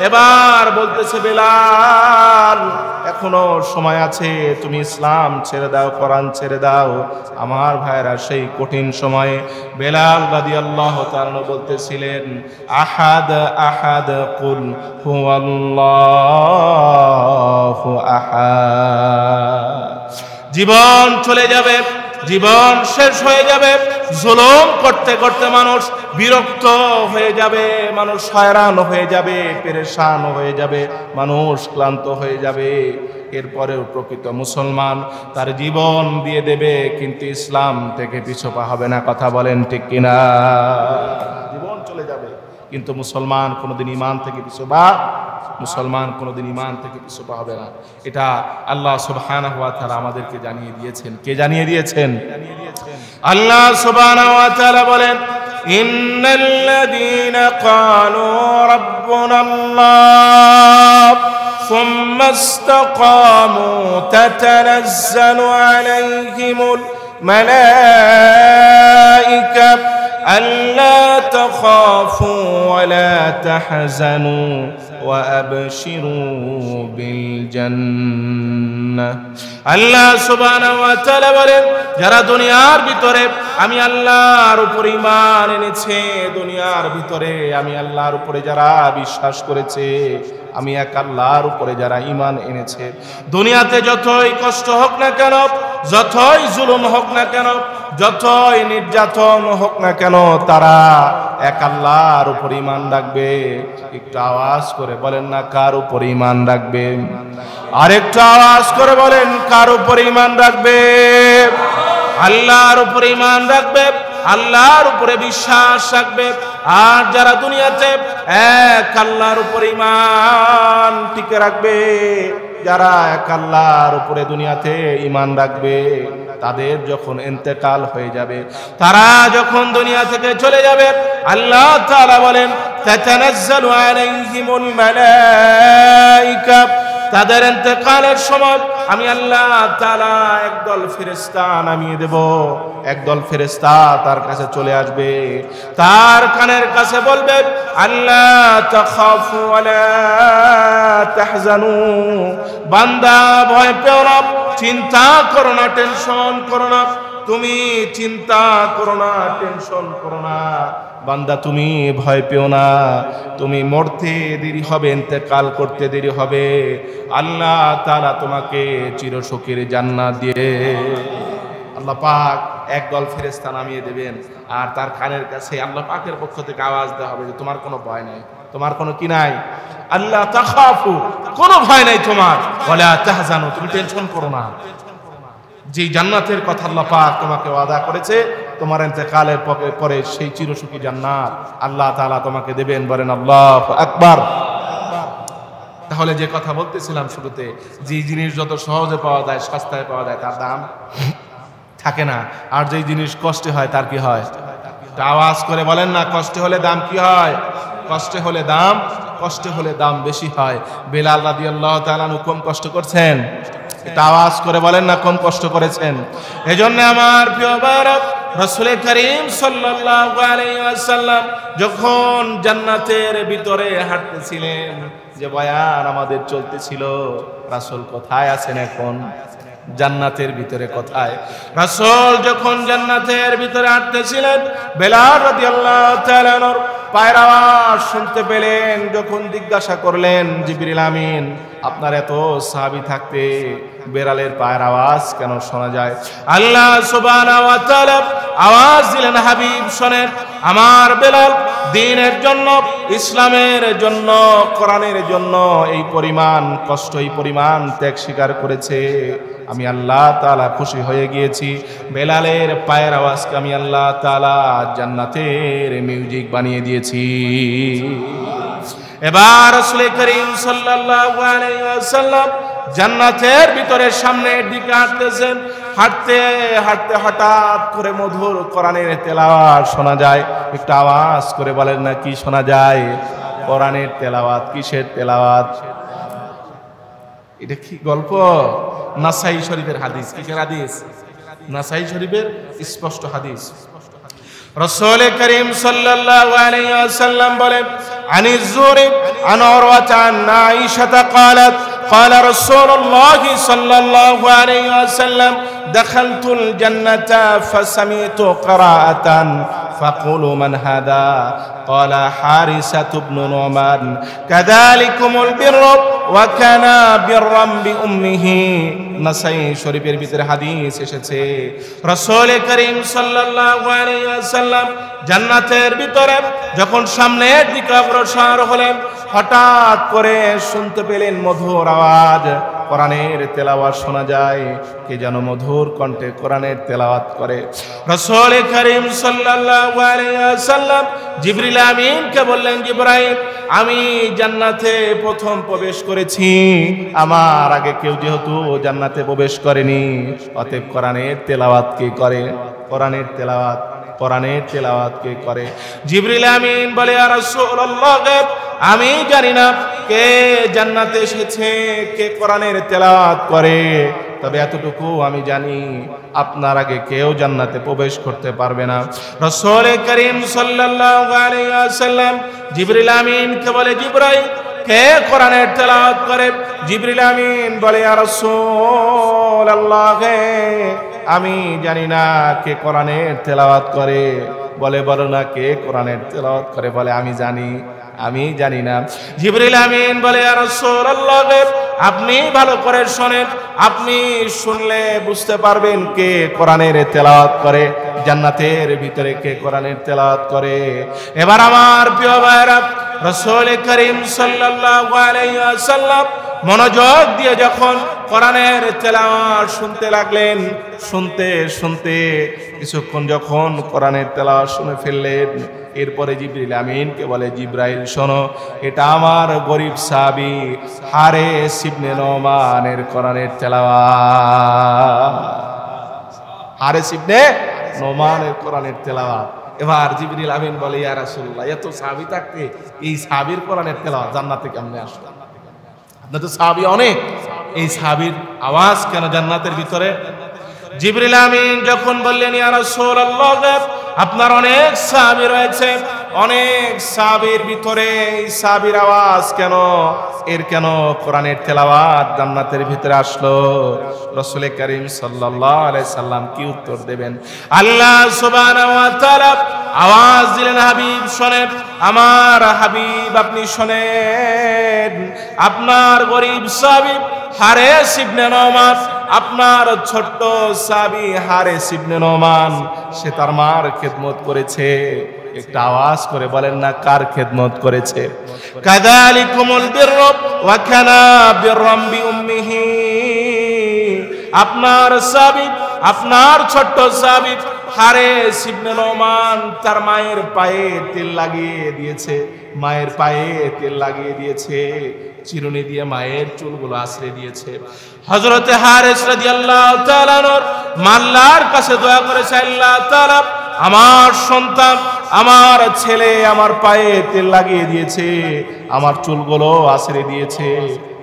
এবার বলতেছে, বেলাল এখনো সময় আছে, তুমি ইসলাম ছেড়ে দাও, কোরআন ছেড়ে দাও। আমার ভাইরা, সেই কঠিন সময়ে বেলাল রাদিয়াল্লাহু তাআলা বলতেছিলেন, আহাদ আহাদ কুল হুয়াল্লাহু আহাদ। জীবন চলে যাবে, জীবন শেষ হয়ে যাবে, জুলুম করতে করতে মানুষ বিরক্ত হয়ে যাবে, মানুষ হয়রান হয়ে যাবে, পেরেশান হয়ে যাবে, মানুষ ক্লান্ত হয়ে যাবে। এরপরেও প্রকৃত মুসলমান তার জীবন দিয়ে দেবে, কিন্তু ইসলাম থেকে পিছু পা হবে না। কথা বলেন ঠিক কিনা? জীবন চলে যাবে, কিন্তু মুসলমান কোনোদিন ঈমান থেকে পিছু পা, মুসলমান কোনোদিন ঈমান থেকে পিছু পা হবে না। এটা আল্লাহ সুবহানাহু ওয়া তাআলা আমাদেরকে জানিয়ে দিয়েছেন। কে জানিয়ে দিয়েছেন? আল্লাহ সুবহানাহু ওয়া তাআলা বলেন, ইন্নাল্লাযীনা ক্বালু রাব্বুনাল্লাহ সুম্মা ইসতাকামু তাতানাজ্জালু আলাইহিমুল মালায়েকা আল্লা তাখাফু ওয়া লা তাহজানু ওয়া আবশিরু বিল জান্নাহ। আল্লাহ সুবহানাহু ওয়া তাআলা বলেন, যারা দুনিয়ার ভিতরে আমি আল্লাহর উপর ঈমান এনেছে, দুনিয়ার ভিতরে আমি আল্লাহর উপরে যারা বিশ্বাস করেছে, আমি এক আল্লাহর উপরে যারা ঈমান এনেছে, দুনিয়াতে যতই কষ্ট হোক না কেন, যতই জুলুম হোক না কেন, যতই নির্যাতন হোক না কেন, তারা এক আল্লাহর উপর ঈমান রাখবে। একটু আওয়াজ করে বলেন না, কার উপর ঈমান রাখবে? আরেকটু আওয়াজ করে বলেন, কার উপর ঈমান রাখবে? আল্লাহর উপর ঈমান রাখবে, আল্লাহর উপরে বিশ্বাস রাখবে। আর যারা দুনিয়াতে এক আল্লাহর উপর ঈমান টিকে রাখবে, যারা এক আল্লাহর উপরে দুনিয়াতে ঈমান রাখবে, তাদের যখন ইন্তেকাল হয়ে যাবে, তারা যখন দুনিয়া থেকে চলে যাবে, আল্লাহ তাআলা বলেন, তাতানাজ্জালু আলাইহিমুল মালায়েকা, তাদের ইন্তেকালের সময় আমি আল্লাহ তাআলা একদল ফেরেশতা নামিয়ে দেব। একদল ফেরেশতা তার কাছে চলে আসবে, তার কানের কাছে বলবে, আল্লাহ তাখাফু ওয়া লা তাহজানু, বান্দা ভয় পেও না, চিন্তা করো না, টেনশন করো না, তুমি চিন্তা করো না, টেনশন করো না, বান্দা তুমি ভয় পেও না, তুমি মরতে দেরি হবে, ইন্তেকাল করতে দেরি হবে, আল্লাহ তাআলা তোমাকে চিরসুখের জান্নাত দিয়ে আল্লাহ পাক একদল ফেরেশতা নামিয়ে দেবেন। আর তার কানের কাছে আল্লাহ পাকের পক্ষ থেকে আওয়াজ দেওয়া হবে যে তোমার কোনো ভয় নাই, তোমার কোনো কি নাই, আল্লাহ তাখাফু, কোনো ভয় নাই তোমার, ওয়ালা তাহজানু, তুমি টেনশন করো না। যে জান্নাতের কথা আল্লাহ পাক তোমাকে ওয়াদা করেছে, তোমার ইন্তেকালের পরে সেই চিরসুখী জান্নাত আল্লাহ তাআলা তোমাকে দেবেন। বলেন আল্লাহু আকবার। তাহলে যে কথা বলতেছিলাম শুরুতে, যে জিনিস যত সহজে পাওয়া যায়, সস্তায় পাওয়া যায়, তার দাম থাকে না। আর যেই জিনিস কষ্টে হয়, তার কি হয়? আওয়াজ করে বলেন না, কষ্টে হলে দাম কি হয়? কষ্টে হলে দাম বেশি হয়। বেলাল রাদিয়াল্লাহু তাআলা কম কষ্ট করছেন? এটা আওয়াজ করে বলেন না, কম কষ্ট করেছেন। এজন্য আমার প্রিয় ভাইরা, রাসূল করিম সাল্লাল্লাহু আলাইহি ওয়াসাল্লাম যখন জান্নাতের ভিতরে হাঁটতেছিলেন, যে বয়ান আমাদের চলতেছিল, রাসূল কোথায় আছেন এখন? জান্নাতের ভিতরে কোথায়? রাসূল যখন জান্নাতের ভিতরে হাঁটতেছিলেন, বেলাল রাদিয়াল্লাহু তাআলা পায়ের আওয়াজ শুনতে পেলেন। যখন জিজ্ঞাসা করলেন, জিবরিল আমিন, আপনার এত সাহাবী থাকতে বেলালের পায়ের আওয়াজ কেন শোনা যায়? আল্লাহ সুবহানাহু ওয়া তাআলা আওয়াজ দিলেন, হাবিব শোনেন, আমার বেলাল দ্বীনের জন্য, ইসলামের জন্য, কোরআনের জন্য এই পরিমাণ কষ্ট, এই পরিমাণ ত্যাগ স্বীকার করেছে, আমি আল্লাহ তাআলা খুশি হয়ে গিয়েছি। বেলালের পায়ের আওয়াজকে আমি আল্লাহ তাআলা জান্নাতের মিউজিক বানিয়ে দিয়েছি। এবার রাসূল করিম সাল্লাল্লাহু আলাইহি ওয়াসাল্লাম জান্নাতের ভিতরে সামনের দিকে হাঁটতেছেন। হাঁটতে হাঁটতে হঠাৎ করে মধুর কোরআনের তেলাওয়াত শোনা যায়। একটু আওয়াজ করে বলেন না, কি শোনা যায়? কোরআনের তেলাওয়াত। কিসের তেলাওয়াত? এটা কি গল্প? নাসাই শরীফের হাদিস। কিসের হাদিস? নাসাই শরীফের স্পষ্ট হাদিস। রাসূল করিম সাল্লাল্লাহু আলাইহি ওয়াসাল্লাম বলেন, আনিজ যুরি আন উরওয়াতা আন আয়েশা قالت قال رسول الله صلى الله عليه وسلم دخلت الجنة فسمعت قراءة فقولوا من هذا قال حارثة بن نعمان كذلكم البر وكان برا بأمه। নাসাই শরীফের ভিতরে হাদিস এসেছে, রাসূল করিম সাল্লাল্লাহু আলাইহি ওয়াসাল্লাম জান্নাতের ভিতরে যখন সামনের দিকে অগ্রসর হলেন, হঠাৎ করে শুনতে পেলেন মধুর আওয়াজ, কোরআনের তেলাওয়াত শোনা যায়। কে যেন মধুর কণ্ঠে কোরআনের তেলাওয়াত করে। রাসূল করিম সাল্লাল্লাহু আলাইহি ওয়াসাল্লাম জিবরিল আমিনকে বললেন, জিবরাইল, আমি জান্নাতে প্রথম প্রবেশ করেছি, আমার আগে কেউ যেহেতু জান্নাতে প্রবেশ করেনি, অতএব কোরআনের তেলাওয়াত কে করে? কোরআনের তেলাওয়াত কে করে? জিবরিল আমিন বলে, ইয়া রাসূলুল্লাহ, আমি জানি না কে জান্নাতে এসেছে, কে কোরআনের তেলাওয়াত করে, তবে এতটুকু আমি জানি, আপনার আগে কেউ জান্নাতে প্রবেশ করতে পারবে না। রাসূল করিম সাল্লাল্লাহু আলাইহি ওয়াসাল্লাম জিবরিল আমিনকে বলে, জিবরাইল, কে কোরআনের তেলাওয়াত করে? জিবরিল আমিন বলে, ইয়া রাসূলুল্লাহ, আমি জানি না কে কোরআনের তেলাওয়াত করে। বলে, বলো না কে কোরআনের তেলাওয়াত করে? বলে, আমি জানি না। জিবরিল আমিন বলে, ইয়া রাসূলুল্লাহ, আপনি ভালো করে শোনেন, আপনি শুনলে বুঝতে পারবেন কে কোরআনের তেলাওয়াত করে, জান্নাতের ভিতরে কে কোরআনের তেলাওয়াত করে। এবার আমার প্রিয় ভাইরা, রাসূল করিম সাল্লাল্লাহু আলাইহি ওয়াসাল্লাম মনোযোগ দিয়ে যখন কোরআনের তেলাওয়াত শুনতে লাগলেন, শুনতে শুনতে কিছুক্ষণ যখন কোরআনের তেলাওয়াত শুনে ফেললেন, এরপরে জিবরিল আমিনকে বলে, জিবরাইল শোনো, এটা আমার গরীব সাহাবী হারেস ইবনে নোমানের কোরআনের তেলাওয়াত। হারেস ইবনে নোমানের কোরআনের তেলাওয়াত। এবার জিবরিল আমিন বলে, ইয়া রাসূলুল্লাহ, এত সাহাবী থাকতে এই সাহাবীর কোরআনের তেলাওয়াত জান্নাতে কেমনে আসলো? আপনার তো সাহাবী অনেক, এই সাহাবীর আওয়াজ কেন জান্নাতের ভিতরে? জিবরিল আমিন যখন বললেন, ইয়া রাসূলুল্লাহ, আপনার অনেক সাহাবী রয়েছে, অনেক সাহাবীর ভিতরে এই সাহাবীর আওয়াজ কেন, এর কেন কোরআনের তেলাওয়াত জান্নাতের ভিতরে আসলো? রাসূল করিম সাল্লাল্লাহু আলাইহি সাল্লাম কি উত্তর দেবেন? আল্লাহ সুবহানাহু ওয়া তাআলা আওয়াজ দিলেন, হাবিব শোনেন, আমার হাবিব আপনি শোনেন, আপনার গরীব সাহাবী হারেস ইবনে নোমান, আপনার ছোট্ট সাহাবী হারেস ইবনে নোমান, সে তার মার খেদমত করেছে। একটা আওয়াজ করে বলেন না, কার খেদমত করেছে? কাযালিকুমুল বিররু ওয়া কানা বিররাম বিউম্মিহি। আপনার সাহাবী, আপনার ছোট্ট সাহাবী হারেস ইবনে নোমান তার মায়ের পায়ে তেল লাগিয়ে দিয়েছে, মায়ের পায়ে তেল লাগিয়ে দিয়েছে, চিরুনি দিয়ে মায়ের চুলগুলো আশ্রয় দিয়েছে। হযরতে হারেস রাদিয়াল্লাহু তাআলা আল্লাহর কাছে দোয়া করেছে, আল্লাহ তাআলা, আমার সন্তান, আমার ছেলে আমার পায়ে তেল লাগিয়ে দিয়েছে, আমার চুলগুলো আশ্রয় দিয়েছে,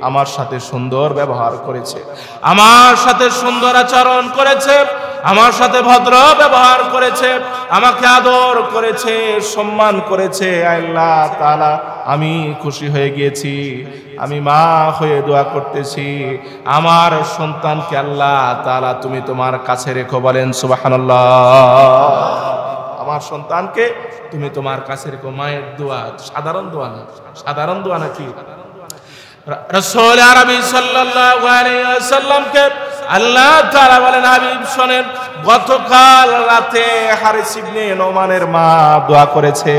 আমার সাথে সুন্দর ব্যবহার করেছে, আমার সাথে সুন্দর আচরণ করেছে, আমার সাথে ভদ্র ব্যবহার করেছে, আমাকে আদর করেছে, সম্মান করেছে। আল্লাহ তাআলা, আমি খুশি হয়ে গিয়েছি, আমি মা হয়ে দোয়া করতেছি, আমার সন্তানকে আল্লাহ তাআলা তুমি তোমার কাছে রেখো। বলেন সুবহানাল্লাহ। আমার সন্তানকে তুমি তোমার কাছে রেখো। মায়ের দোয়া সাধারণ দোয়া না, সাধারণ দোয়া নাকি? রাসূল আরবি সাল্লাল্লাহু আলাইহি ওয়াসাল্লামকে আল্লাহ তাআলা বলেন, হাবিব শোনেন, গতকাল রাতে হারিস ইবনে নোমানের মা দোয়া করেছে,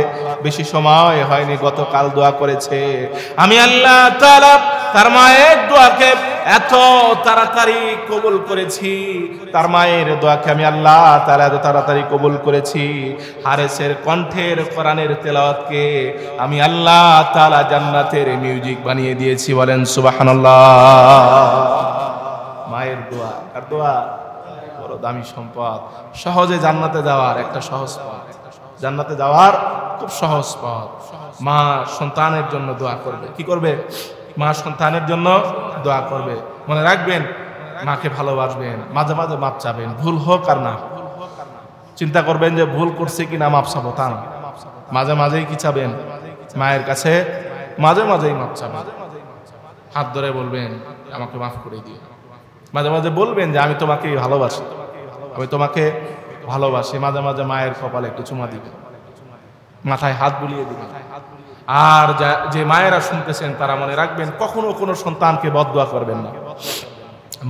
বেশি সময় হয়নি, গতকাল দোয়া করেছে। আমি আল্লাহ তাআলা তার মায়ের দোয়াকে এত তাড়াতাড়ি কবুল করেছি, তার মায়ের দোয়াকে আমি আল্লাহ তাআলা এত তাড়াতাড়ি কবুল করেছি। হারেসের কণ্ঠের কোরআনের তেলাওয়াতকে আমি আল্লাহ তাআলা জান্নাতের মিউজিক বানিয়ে দিয়েছি। বলেন সুবহানাল্লাহ। মায়ের দোয়া, আর দোয়া বড় দামি সম্পদ। সহজে জান্নাতে যাওয়ার একটা সহজ পথ, জান্নাতে যাওয়ার খুব সহজ পথ। মা সন্তানের জন্য দোয়া করবে। কি করবে? মা সন্তানের জন্য দোয়া করবে। মনে রাখবেন, মাকে ভালোবাসবেন, মাঝে মাঝে মাপ চাবেন, ভুল হোক আর না। চিন্তা করবেন যে ভুল করছে কিনা মাপ চাবো, তা না। মাঝে মাঝেই কি চাবেন? মায়ের কাছে মাঝে মাঝেই মাপ চাবেন। হাত ধরে বলবেন, আমাকে মাফ করে দিও। মাঝে মাঝে বলবেন যে আমি তোমাকে ভালোবাসি, আমি তোমাকে ভালোবাসি। মাঝে মাঝে মায়ের কপালে একটু চুমা দিবেন, মাথায় হাত বুলিয়ে দিবেন। আর যে মায়েরা শুনতেছেন তারা মনে রাখবেন, কখনো কোনো সন্তানকে বদদোয়া করবেন না।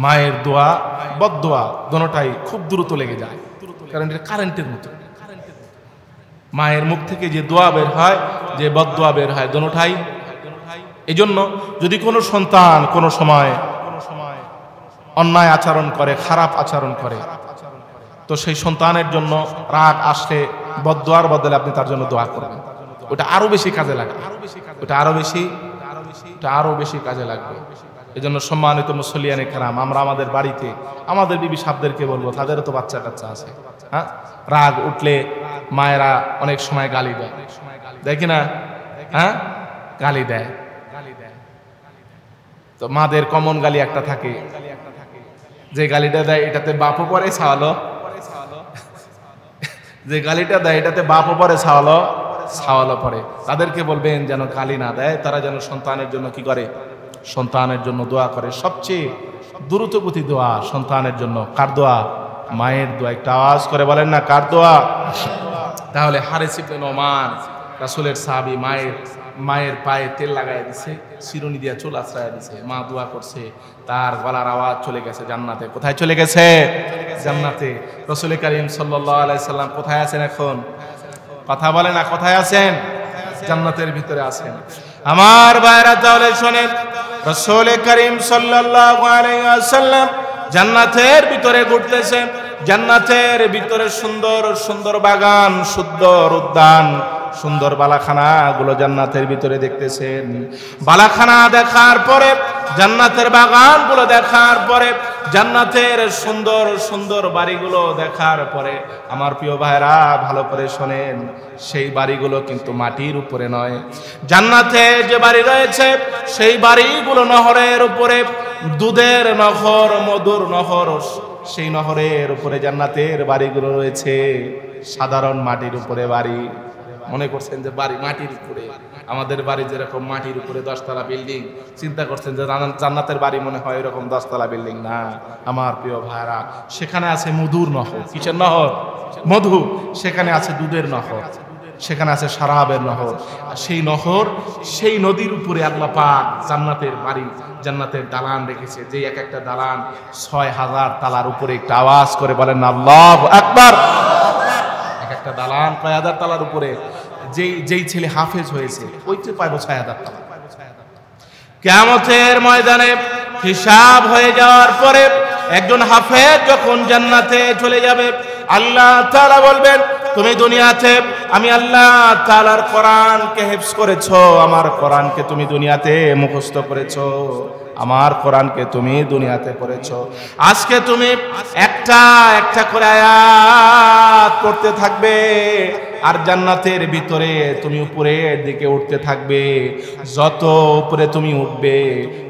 মায়ের দোয়া বদদোয়া দোনোটাই খুব দ্রুত লেগে যায়, কারণ এটা কারেন্টের মতো। মায়ের মুখ থেকে যে দোয়া বের হয়, যে বদদোয়া বের হয়, দোনোটাই। এই জন্য যদি কোনো সন্তান কোনো সময় অন্যায় আচরণ করে, খারাপ আচরণ করে, তো সেই সন্তানের জন্য রাগ আসলে বদদোয়ার বদলে আপনি তার জন্য দোয়া করবেন। ওটা আরো বেশি কাজে লাগবে, ওটা আরো বেশি কাজে লাগবে। এজন্য সম্মানিত মুসল্লিয়ানে কেরাম, আমরা আমাদের বাড়িতে আমাদের বিবি সাবদেরকে বলবো, তাদেরও তো বাচ্চা কাচ্চা আছে, হ্যাঁ, রাগ উঠলে মায়েরা অনেক সময় গালি দেয়, দেখি না, হ্যাঁ, গালি দেয়। তো মাদের কমন গালি একটা থাকে, যে গালিটা দেয় এটাতে বাপও পরে ছাওয়ালো, যে গালিটা দেয় এটাতে বাপও পরে ছাওয়ালো পরে। তাদেরকে বলবেন যেন গালি না দেয়, তারা যেন সন্তানের জন্য কি করে, সন্তানের জন্য দোয়া করে। সবচেয়ে দ্রুতগতি দোয়া সন্তানের জন্য কার দোয়া? মায়ের দোয়া। একটা আওয়াজ করে বলেন না, কার দোয়া? তাহলে হারিস ইবনে নোমান, রাসূলের সাহাবী, মায়ের পায়ে তেল লাগাই দিছে, চিরুনি দিয়া চুল আছড়ায় দিছে, মা দোয়া করছে, তার গলার আওয়াজ চলে গেছে জান্নাতে। কোথায় চলে গেছে? জান্নাতে। রাসূল করিম সাল্লাল্লাহু আলাইহি সাল্লাম কোথায় আছেন এখন? কথা বলে না, কোথায় আছেন? জান্নাতের ভিতরে আছেন। আমার ভাইরা তাহলে শোনেন, রাসূল করিম সাল্লাল্লাহু আলাইহি ওয়াসাল্লাম জান্নাতের ভিতরে ঘুরতেছেন। জান্নাতের ভিতরে সুন্দর সুন্দর বাগান, সুন্দর উদ্যান, সুন্দর বালাখানা গুলো জান্নাতের ভিতরে দেখতেছেন। বালাখানা দেখার পরে, জান্নাতের বাগান গুলো দেখার পরে, জান্নাতের সুন্দর সুন্দর বাড়িগুলো দেখার পরে, আমার প্রিয় ভাইরা ভালো করে শোনেন, সেই বাড়িগুলো কিন্তু মাটির উপরে নয়। জান্নাতে যে বাড়ি রয়েছে সেই বাড়িগুলো নহরের উপরে, দুধের নহর, মধুর নহর, সেই নহরের উপরে জান্নাতের বাড়িগুলো রয়েছে। সাধারণ মাটির উপরে বাড়ি। মনে করছেন যে বাড়ি মাটির উপরে, আমাদের বাড়ি যেরকম মাটির উপরে 10 তলা বিল্ডিং, চিন্তা করছেন যে জান্নাতের বাড়ি মনে হয় এরকম 10 তলা বিল্ডিং না। আমার প্রিয় ভাইরা, সেখানে আছে মধুর নহর। কিসের নহর? মধু। সেখানে আছে দুধের নহর, সেখানে আছে শরাবের নহর। আর সেই নহর, সেই নদীর উপরে আল্লাহ পাক জান্নাতের বাড়ি, জান্নাতের দালান রেখেছে, যে এক একটা দালান 6000 তালার উপরে। একটা আওয়াজ করে বলেন আল্লাহু আকবার। এক একটা দালান কয় হাজার তালার উপরে। যেই ছেলে হাফেজ হয়েছে ওই তো পাইব 6000 তালা। কিয়ামতের ময়দানে হিসাব হয়ে যাওয়ার পরে একজন হাফেজ যখন জান্নাতে চলে যাবে, আল্লাহ তাআলা বলবেন, তুমি দুনিয়াতে আমি আল্লাহ তাআলার কোরআনকে হিফজ করেছো, আমার কোরআনকে তুমি দুনিয়াতে মুখস্থ করেছো, আমার কোরআনকে তুমি দুনিয়াতে পড়েছো। আজকে তুমি একটা একটা করে আয়াত পড়তে থাকবে, আর জান্নাতের ভিতরে তুমি উপরের দিকে উঠতে থাকবে। যত উপরে তুমি উঠবে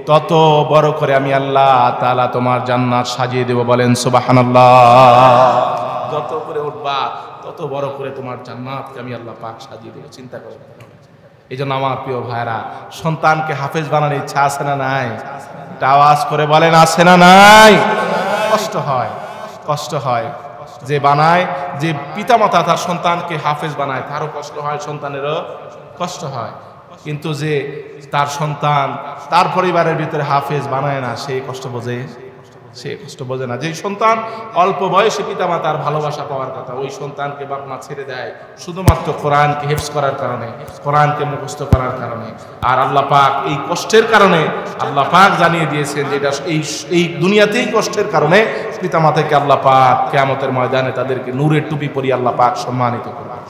তত বড় করে আমি আল্লাহ তাআলা তোমার জান্নাত সাজিয়ে দেব। বলেন সুবহানাল্লাহ। যত উপরে উঠবা তত বড় করে তোমার জান্নাতকে আমি আল্লাহ পাক সাজিয়ে দেব। চিন্তা করো। এই জন্য আমার প্রিয় ভাইরা, সন্তানকে হাফেজ বানানোর ইচ্ছা আছে না নাই? একটা আওয়াজ করে বলেন, আছে না নাই? কষ্ট হয়, কষ্ট হয়। যে বানায়, যে পিতামাতা তার সন্তানকে হাফেজ বানায়, তারও কষ্ট হয়, সন্তানেরও কষ্ট হয়। কিন্তু যে তার সন্তান তার পরিবারের ভিতরে হাফেজ বানায় না, সেই কষ্ট বোঝে? সে কষ্ট বোঝে না। যে সন্তান অল্প বয়সে পিতামাতার ভালোবাসা পাওয়ার কথা, ওই সন্তানকে বাপ মা ছেড়ে দেয় শুধুমাত্র কোরআনকে হিফজ করার কারণে, কোরআনকে মুখস্থ করার কারণে। আর আল্লাহ পাক এই কষ্টের কারণে আল্লাহ পাক জানিয়ে দিয়েছেন যে এটা এই দুনিয়াতেই কষ্টের কারণে পিতামাতাকে আল্লাহ পাক কিয়ামতের ময়দানে তাদেরকে নূরের টুপি পরিয়ে আল্লাহ পাক সম্মানিত করবেন।